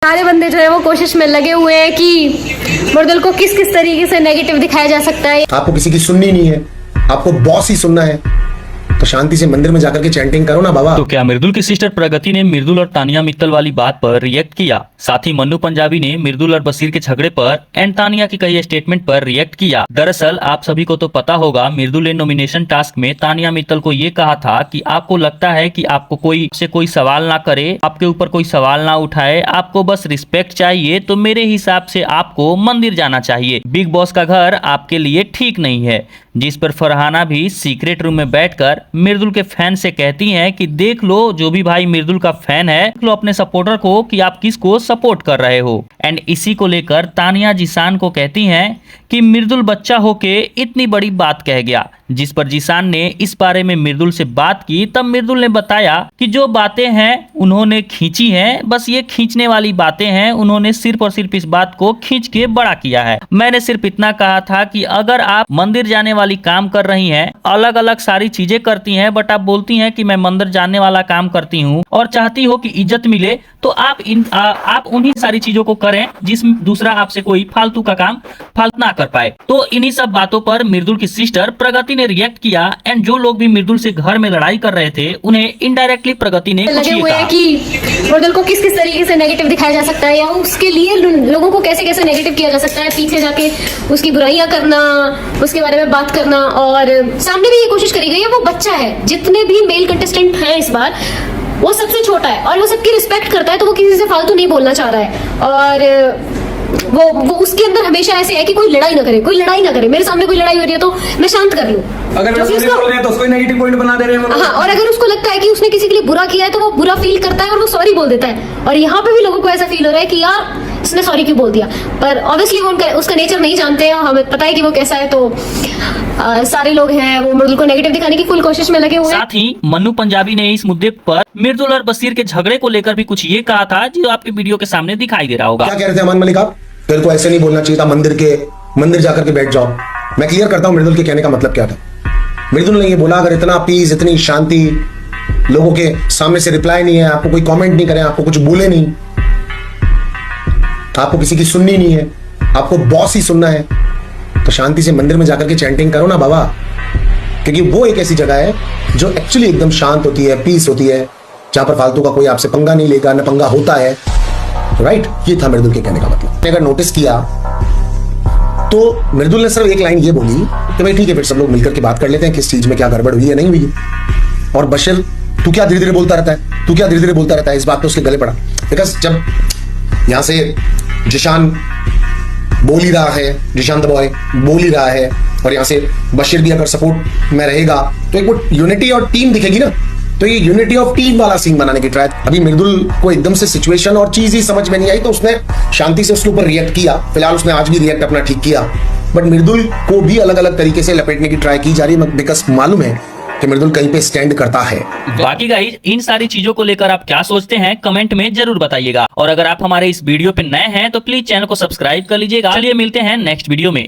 सारे बंदे जो है वो कोशिश में लगे हुए हैं कि मर्दुल को किस किस तरीके से नेगेटिव दिखाया जा सकता है। आपको किसी की सुननी नहीं है, आपको बॉस ही सुनना है, तो शांति से मंदिर में जाकर के चैंटिंग करो ना बाबा। तो क्या मृदुल की सिस्टर प्रगति ने मृदुल और तानिया मित्तल वाली बात पर रिएक्ट किया? साथ ही मन्नू पंजाबी ने मृदुल और बशीर के झगड़े पर एंड तानिया की कई स्टेटमेंट पर रिएक्ट किया। दरअसल आप सभी को तो पता होगा, मृदुल ने नॉमिनेशन टास्क में तानिया मित्तल को ये कहा था कि आपको लगता है कि आपको कोई से कोई सवाल ना करे, आपके ऊपर कोई सवाल ना उठाए, आपको बस रिस्पेक्ट चाहिए, तो मेरे हिसाब से आपको मंदिर जाना चाहिए। बिग बॉस का घर आपके लिए ठीक नहीं है। जिस पर फरहाना भी सीक्रेट रूम में बैठकर मृदुल के फैन से कहती हैं कि देख लो, जो भी भाई मृदुल का फैन है, देख लो अपने सपोर्टर को कि आप किसको सपोर्ट कर रहे हो। एंड इसी को लेकर तानिया जीशान को कहती हैं कि मृदुल बच्चा होके इतनी बड़ी बात कह गया। जिस पर जीशान ने इस बारे में मृदुल से बात की, तब मृदुल ने बताया कि जो बातें हैं उन्होंने खींची हैं, बस ये खींचने वाली बातें हैं, उन्होंने सिर्फ और सिर्फ इस बात को खींच के बड़ा किया है। मैंने सिर्फ इतना कहा था कि अगर आप मंदिर जाने वाली काम कर रही हैं, अलग अलग सारी चीजें करती हैं, बट आप बोलती हैं कि मैं मंदिर जाने वाला काम करती हूँ और चाहती हो कि इज्जत मिले, तो आप उन्हीं सारी चीजों को करें जिसमें दूसरा आपसे कोई फालतू का काम फालतू ना कर पाए। तो इन्हीं सब बातों पर मृदुल की सिस्टर प्रगति ने रिएक्ट किया। एंड जो लोग भी मृदुल से घर में लड़ाई कर रहे थे, उन्हें इनडायरेक्टली प्रगति ने लगे हुए हैं कि मर्दुल को किस किस तरीके से नेगेटिव दिखाया जा सकता है, या उसके लिए लोगों को कैसे कैसे नेगेटिव किया जा सकता है, पीछे जाके उसकी बुराइयां करना, उसके बारे में बात करना। और सामने भी ये कोशिश करी गई है, वो बच्चा है, जितने भी मेल कंटेस्टेंट हैं इस बार वो सबसे छोटा है और वो सबकी रिस्पेक्ट करता है, तो वो किसी से फालतू नहीं बोलना चाह रहा है। और वो उसके अंदर हमेशा ऐसे है कि कोई लड़ाई ना करे, कोई लड़ाई ना करे। मेरे सामने कोई लड़ाई हो रही है तो मैं शांत कर लूं। अगर वो सॉरी बोल रहे हैं तो उसको नेगेटिव पॉइंट बना दे रहे हैं। हाँ, और अगर उसको लगता है कि उसने किसी के लिए बुरा किया है तो वो बुरा फील करता है और वो सॉरी बोल देता है। और यहाँ पे भी लोगों को ऐसा फील हो रहा है कि यार इसने सॉरी क्यों बोल दिया, पर ऑब्वियसली वो उसका नेचर नहीं जानते हैं, हमें पता है कि वो कैसा है। तो सारे लोग हैं वो मृदुल को नेगेटिव दिखाने की फुल कोशिश में लगे हुए हैं। साथ ही मन्नू पंजाबी ने इस मुद्दे पर मृदुल और बशीर के झगड़े को लेकर भी कुछ ये कहा था, जो आपके वीडियो के सामने दिखाई दे रहा होगा। क्या कह रहे थे अमान मलिक आप? तेरे को ऐसे नहीं बोलना चाहिए था, मंदिर जाकर के बैठ जाओ। मैं क्लियर करता हूं मृदुल के कहने का मतलब क्या था। मृदुल ने ये बोला, अगर इतना पीस, इतनी शांति, लोगों के सामने से रिप्लाई नहीं है, आपको कोई कमेंट नहीं करे, आपको कुछ बोले नहीं, आपको किसी की सुननी नहीं है, आपको बॉस ही सुनना है, तो शांति से मंदिर में जाकर के चैंटिंग करो ना बाबा। क्योंकि वो एक ऐसी जगह है जो एक्चुअली एकदम शांत होती है, पीस होती है, जहां पर फालतू का कोई आपसे पंगा नहीं लेगा, न पंगा होता है। राइट, ये था मृदुल के कहने का मतलब। अगर नोटिस किया तो मृदुल ने सिर्फ एक लाइन ये बोली कि भाई ठीक है, फिर सब लोग मिलकर के बात कर लेते हैं किस चीज में क्या गड़बड़ हुई है, नहीं हुई। और बशीर, तू क्या धीरे धीरे बोलता रहता है, तू क्या धीरे धीरे बोलता रहता है, इस बात पे उसके गले पड़ा। बिकॉज जब यहां से जीशान बोल ही रहा है, जीशान द बॉय बोल ही रहा है, और यहां से बशीर भी अगर सपोर्ट में रहेगा तो एक वो यूनिटी और टीम दिखेगी ना। तो ये यूनिटी ऑफ टीम वाला सीन बनाने की ट्राई। अभी मृदुल को एकदम से सिचुएशन और चीज ही समझ में नहीं आई, तो उसने शांति से उसके ऊपर रिएक्ट किया। फिलहाल उसने आज भी रिएक्ट अपना ठीक किया, बट मृदुल को भी अलग अलग तरीके से लपेटने की ट्राई की जा रही है, बिकॉज मालूम है कि मृदुल कहीं पे स्टैंड करता है। बाकी गाइस, इन सारी चीजों को लेकर आप क्या सोचते हैं, कमेंट में जरूर बताइएगा। और अगर आप हमारे इस वीडियो पे नए हैं तो प्लीज चैनल को सब्सक्राइब कर लीजिएगा। चलिए मिलते हैं नेक्स्ट वीडियो में।